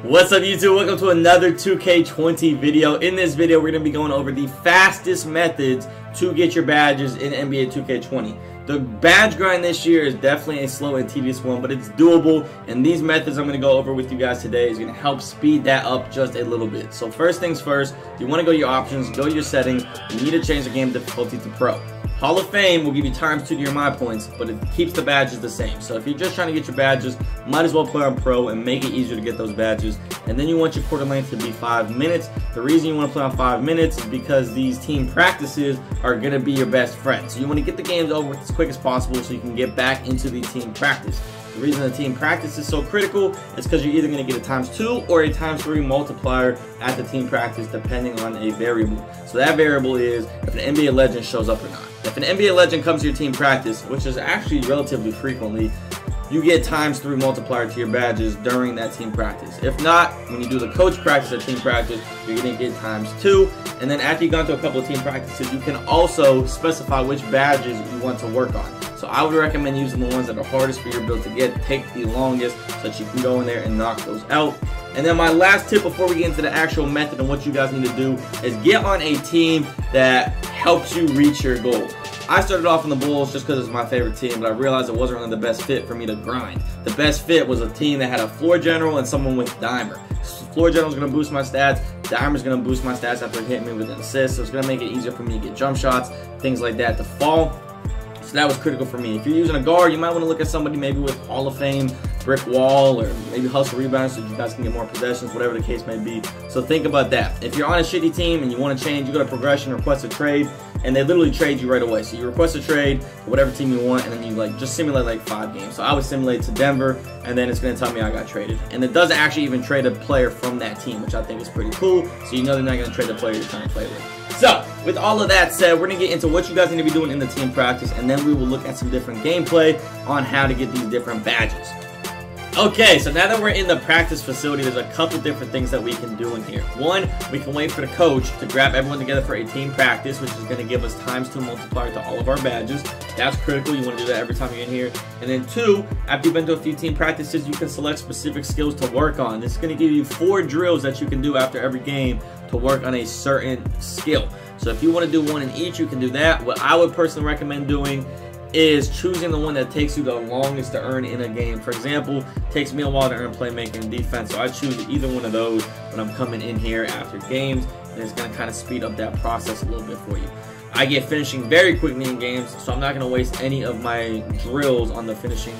What's up, YouTube? Welcome to another 2K20 video. In this video, we're going to be going over the fastest methods to get your badges in NBA 2K20. The badge grind this year is definitely a slow and tedious one, but it's doable, and these methods I'm going to go over with you guys today is going to help speed that up just a little bit. So first things first, you want to go to your options, go to your settings, you need to change the game difficulty to Pro. Hall of Fame will give you ×2 to your My Points, but it keeps the badges the same. So if you're just trying to get your badges, might as well play on Pro and make it easier to get those badges. And then you want your quarter length to be 5 minutes. The reason you want to play on 5 minutes is because these team practices are going to be your best friend. So you want to get the games over as quick as possible so you can get back into the team practice. The reason the team practice is so critical is because you're either going to get a ×2 or a ×3 multiplier at the team practice depending on a variable. So that variable is if an NBA legend shows up or not. If an NBA legend comes to your team practice, which is actually relatively frequently, you get ×3 multiplier to your badges during that team practice. If not, when you do the coach practice at team practice, you're going to get ×2. And then after you've gone through a couple of team practices, you can also specify which badges you want to work on. So I would recommend using the ones that are hardest for your build to get, take the longest, so that you can go in there and knock those out. And then my last tip before we get into the actual method and what you guys need to do is get on a team that helps you reach your goal. I started off in the Bulls just because it's my favorite team, but I realized it wasn't really the best fit for me to grind. The best fit was a team that had a floor general and someone with dimer. Floor general is going to boost my stats. Dimer is going to boost my stats after hitting me with an assist, so it's going to make it easier for me to get jump shots, things like that to fall. So that was critical for me. If you're using a guard, you might want to look at somebody maybe with Hall of Fame, brick wall, or maybe hustle rebounds so you guys can get more possessions, whatever the case may be. So think about that. If you're on a shitty team and you want to change, you go to progression, request a trade, and they literally trade you right away. So you request a trade for whatever team you want, and then you just simulate like 5 games. So I would simulate to Denver, and then it's going to tell me I got traded. And it doesn't actually even trade a player from that team, which I think is pretty cool. So you know they're not going to trade the player you're trying to play with. So, with all of that said, we're going to get into what you guys need to be doing in the team practice, and then we will look at some different gameplay on how to get these different badges. Okay, so now that we're in the practice facility, there's a couple different things that we can do in here. One, we can wait for the coach to grab everyone together for a team practice, which is going to give us ×2 multiplier to all of our badges. That's critical. You want to do that every time you're in here. And then 2, after you've been to a few team practices, you can select specific skills to work on. This is going to give you 4 drills that you can do after every game to work on a certain skill. So if you want to do one in each, you can do that. What I would personally recommend doing is choosing the one that takes you the longest to earn in a game. For example, it takes me a while to earn playmaking and defense, so I choose either one of those when I'm coming in here after games, and it's going to kind of speed up that process a little bit for you. I get finishing very quickly in games, so I'm not going to waste any of my drills on the finishing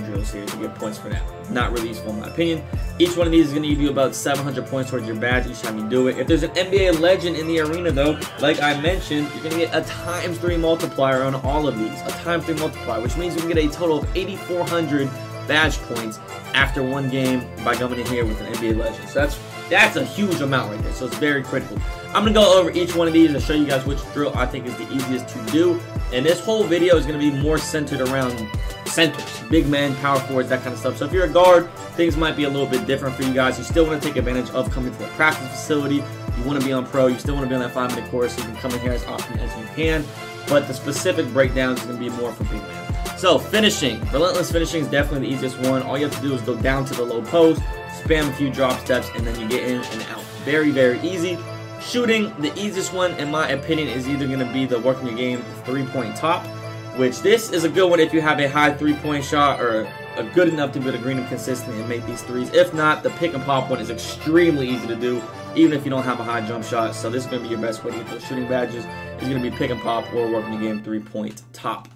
drills here to get points for that. Not really useful in my opinion. Each one of these is going to give you about 700 points towards your badge each time you do it. If there's an NBA legend in the arena though, like I mentioned, you're going to get a ×3 multiplier on all of these. A ×3 multiplier, which means you can get a total of 8,400 badge points after one game by coming in here with an NBA legend. So that's a huge amount right there, so it's very critical. I'm going to go over each one of these and show you guys which drill I think is the easiest to do. And this whole video is going to be more centered around centers, big men, power forwards, that kind of stuff. So if you're a guard, things might be a little bit different for you guys. You still want to take advantage of coming to the practice facility. You want to be on Pro. You still want to be on that 5-minute course, so you can come in here as often as you can. But the specific breakdowns is going to be more for big men. So finishing. Relentless finishing is definitely the easiest one. All you have to do is go down to the low post, spam a few drop steps, and then you get in and out. Very, very easy. Shooting, the easiest one, in my opinion, is either going to be the working your game 3-point top, which this is a good one if you have a high 3-point shot or a good enough to be able to green them consistently and make these threes. If not, the pick and pop one is extremely easy to do, even if you don't have a high jump shot. So this is going to be your best way to get those shooting badges. It's going to be pick and pop or working your game 3-point top.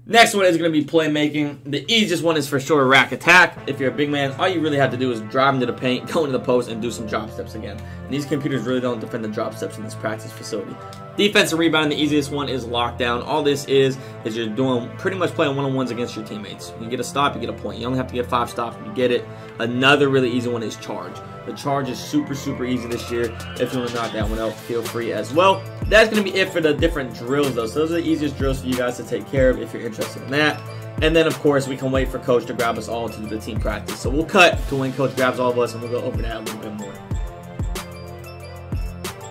Next one is going to be playmaking. The easiest one is for sure rack attack. If you're a big man, all you really have to do is drive into the paint, go into the post, and do some drop steps again. And these computers really don't defend the drop steps in this practice facility. Defense and rebounding, the easiest one is lockdown. All this is you're doing pretty much playing one-on-ones against your teammates. You get a stop, you get a point. You only have to get 5 stops, you get it. Another really easy one is charge. The charge is super, super easy this year. If you want to knock that one out, feel free as well. That's going to be it for the different drills, though. So those are the easiest drills for you guys to take care of if you're interested in that. And then, of course, we can wait for Coach to grab us all to do the team practice. So we'll cut to when Coach grabs all of us, and we'll go over that a little bit more.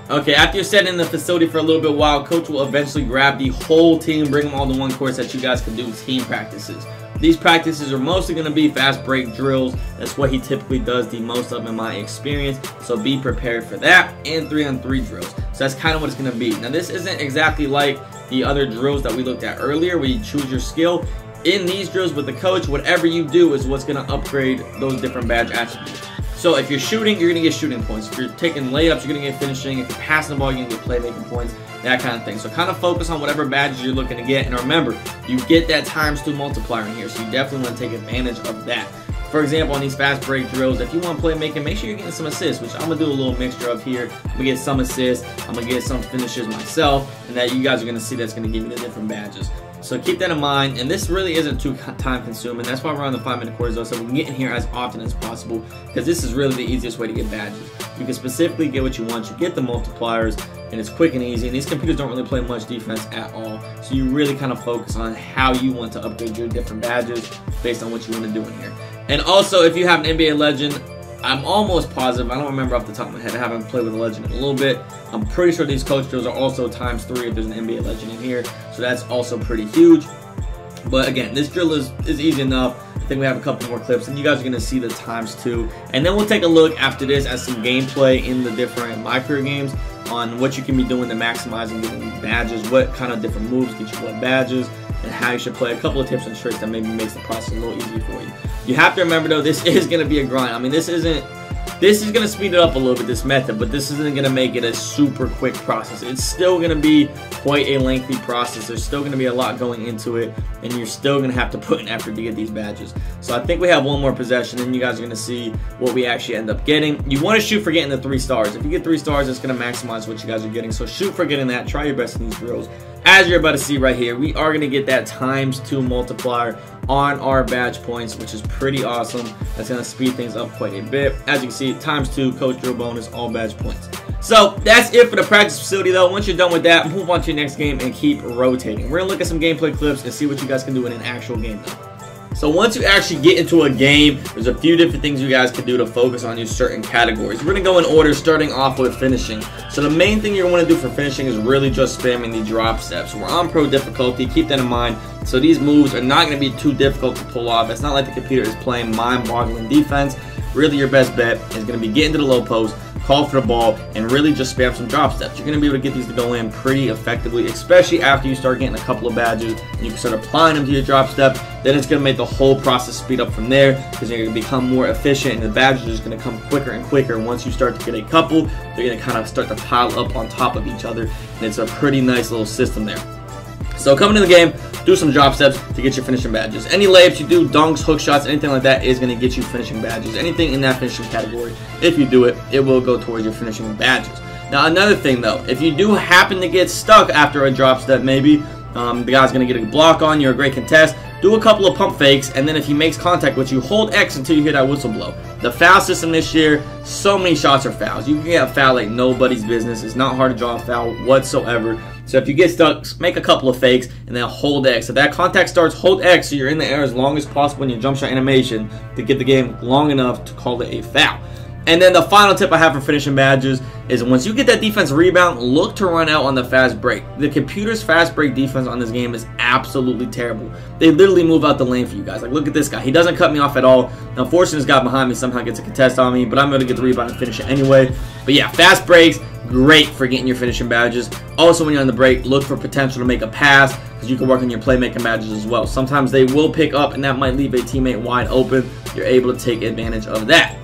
Okay, after you're sitting in the facility for a little bit while, Coach will eventually grab the whole team, bring them all to one course that you guys can do team practices. These practices are mostly going to be fast break drills. That's what he typically does the most of in my experience. So be prepared for that, and 3-on-3 drills. So that's kind of what it's going to be. Now this isn't exactly like the other drills that we looked at earlier where you choose your skill. In these drills with the coach, whatever you do is what's going to upgrade those different badge attributes. So if you're shooting, you're going to get shooting points. If you're taking layups, you're going to get finishing. If you're passing the ball, you're going to get playmaking points, that kind of thing. So kind of focus on whatever badges you're looking to get. And remember, you get that ×2 multiplier in here, so you definitely want to take advantage of that. For example, on these fast break drills, if you want playmaking, make sure you're getting some assists, which I'm going to do a little mixture of here. I'm going to get some assists, I'm going to get some finishes myself, and that you guys are going to see that's going to give you the different badges. So keep that in mind, and this really isn't too time consuming. That's why we're on the 5-minute quarters though, so we can get in here as often as possible, because this is really the easiest way to get badges. You can specifically get what you want, you get the multipliers, and it's quick and easy, and these computers don't really play much defense at all, so you really kind of focus on how you want to upgrade your different badges based on what you want to do in here. And also, if you have an NBA legend, I'm almost positive, I don't remember off the top of my head, I haven't played with a legend in a little bit. I'm pretty sure these coach drills are also ×3 if there's an NBA legend in here, so that's also pretty huge. But again, this drill is easy enough. I think we have a couple more clips, and you guys are going to see the ×2. And then we'll take a look after this at some gameplay in the different My Career games on what you can be doing to maximize and getting badges, what kind of different moves get you what badges, and how you should play. A couple of tips and tricks that maybe makes the process a little easier for you. You have to remember though, this is going to be a grind. I mean, this is going to speed it up a little bit, this method, but this isn't going to make it a super quick process. It's still going to be quite a lengthy process. There's still going to be a lot going into it, and you're still going to have to put an effort to get these badges. So I think we have one more possession, and you guys are going to see what we actually end up getting. You want to shoot for getting the 3 stars. If you get 3 stars, it's going to maximize what you guys are getting. So shoot for getting that. Try your best in these drills. As you're about to see right here, we are going to get that ×2 multiplier on our badge points, which is pretty awesome. That's going to speed things up quite a bit. As you can see, ×2 coach drill bonus, all badge points. So that's it for the practice facility though. Once you're done with that, move on to your next game and keep rotating. We're going to look at some gameplay clips and see what you guys can do in an actual game though. So once you actually get into a game, there's a few different things you guys can do to focus on your certain categories. We're going to go in order, starting off with finishing. So the main thing you want to do for finishing is really just spamming the drop steps. We're on pro difficulty, keep that in mind. So these moves are not going to be too difficult to pull off. It's not like the computer is playing mind-boggling defense. Really your best bet is going to be getting to the low post, call for the ball, and really just spam some drop steps. You're going to be able to get these to go in pretty effectively, especially after you start getting a couple of badges. You can start applying them to your drop step. Then it's going to make the whole process speed up from there, because you're going to become more efficient, and the badges are just going to come quicker and quicker. Once you start to get a couple, they're going to kind of start to pile up on top of each other, and it's a pretty nice little system there. So coming to the game, do some drop steps to get your finishing badges. Any layups you do, dunks, hook shots, anything like that is going to get you finishing badges. Anything in that finishing category, if you do it, it will go towards your finishing badges. Now another thing though, if you do happen to get stuck after a drop step, maybe the guy's going to get a block on you, a great contest, do a couple of pump fakes, and then if he makes contact with you, hold X until you hear that whistle blow. The foul system this year, so many shots are fouls. You can get a foul like nobody's business. It's not hard to draw a foul whatsoever. So if you get stuck, make a couple of fakes and then hold X. If that contact starts, hold X so you're in the air as long as possible in your jump shot animation to get the game long enough to call it a foul. And then the final tip I have for finishing badges is once you get that defense rebound, look to run out on the fast break. The computer's fast break defense on this game is absolutely terrible. They literally move out the lane for you guys. Like, look at this guy. He doesn't cut me off at all. Unfortunately, this guy behind me somehow gets a contest on me, but I'm going to get the rebound and finish it anyway. But yeah, fast breaks, great for getting your finishing badges. Also, when you're on the break, look for potential to make a pass, because you can work on your playmaking badges as well. Sometimes they will pick up, and that might leave a teammate wide open. You're able to take advantage of that.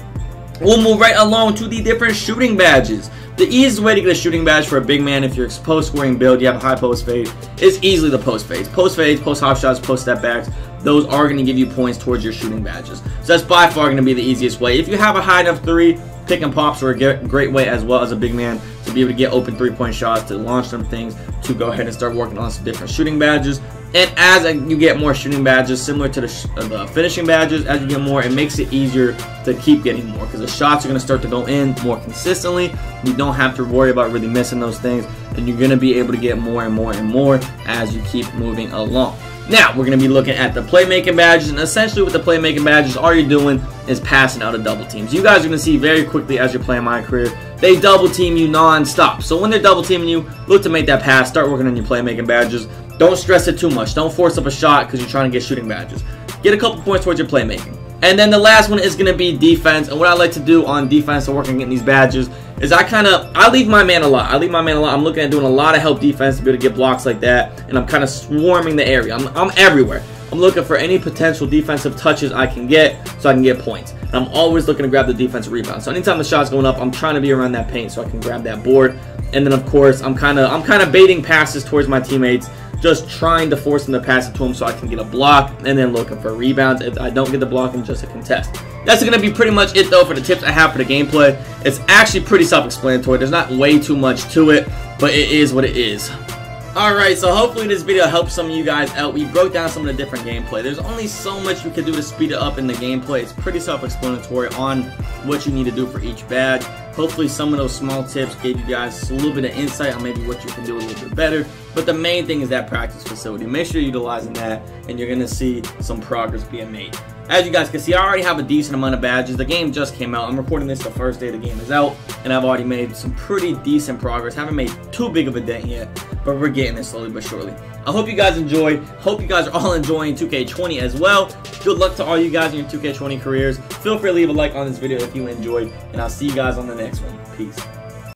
We'll move right along to the different shooting badges. The easiest way to get a shooting badge for a big man, if you're post scoring build, you have a high post fade, is easily the post fades. Post fades, post hop shots, post step backs, those are going to give you points towards your shooting badges. So that's by far going to be the easiest way. If you have a high enough 3, pick and pops are a great way as well as a big man to be able to get open 3-point shots, to launch some things, to go ahead and start working on some different shooting badges. And as you get more shooting badges, similar to the finishing badges, as you get more, it makes it easier to keep getting more, because the shots are going to start to go in more consistently. You don't have to worry about really missing those things, and you're going to be able to get more and more and more as you keep moving along. Now, we're going to be looking at the playmaking badges, and essentially with the playmaking badges, all you're doing is passing out of double teams. You guys are going to see very quickly as you're playing My Career, they double team you non-stop. So when they're double teaming you, look to make that pass, start working on your playmaking badges. Don't stress it too much. Don't force up a shot because you're trying to get shooting badges. get a couple points towards your playmaking. And then the last one is going to be defense. And what I like to do on defense to work on getting these badges is I leave my man a lot. I'm looking at doing a lot of help defense to be able to get blocks like that. And I'm kind of swarming the area. I'm everywhere. I'm looking for any potential defensive touches I can get so I can get points. And I'm always looking to grab the defensive rebound. So anytime the shot's going up, I'm trying to be around that paint so I can grab that board. And then of course, I'm kind of baiting passes towards my teammates, just trying to force them to pass it to them so I can get a block, and then looking for rebounds. If I don't get the block, and just a contest. That's going to be pretty much it though for the tips I have for the gameplay. It's actually pretty self-explanatory. There's not way too much to it, but it is what it is. Alright, so hopefully this video helps some of you guys out. We broke down some of the different gameplay. There's only so much you can do to speed it up in the gameplay. It's pretty self-explanatory on what you need to do for each badge. Hopefully some of those small tips gave you guys a little bit of insight on maybe what you can do a little bit better. But the main thing is that practice facility. Make sure you're utilizing that, and you're going to see some progress being made. As you guys can see, I already have a decent amount of badges. The game just came out. I'm recording this the first day the game is out, and I've already made some pretty decent progress. Haven't made too big of a dent yet, but we're getting it slowly but surely. I hope you guys enjoyed. Hope you guys are all enjoying 2K20 as well. Good luck to all you guys in your 2K20 careers. Feel free to leave a like on this video if you enjoyed, and I'll see you guys on the next one. Peace.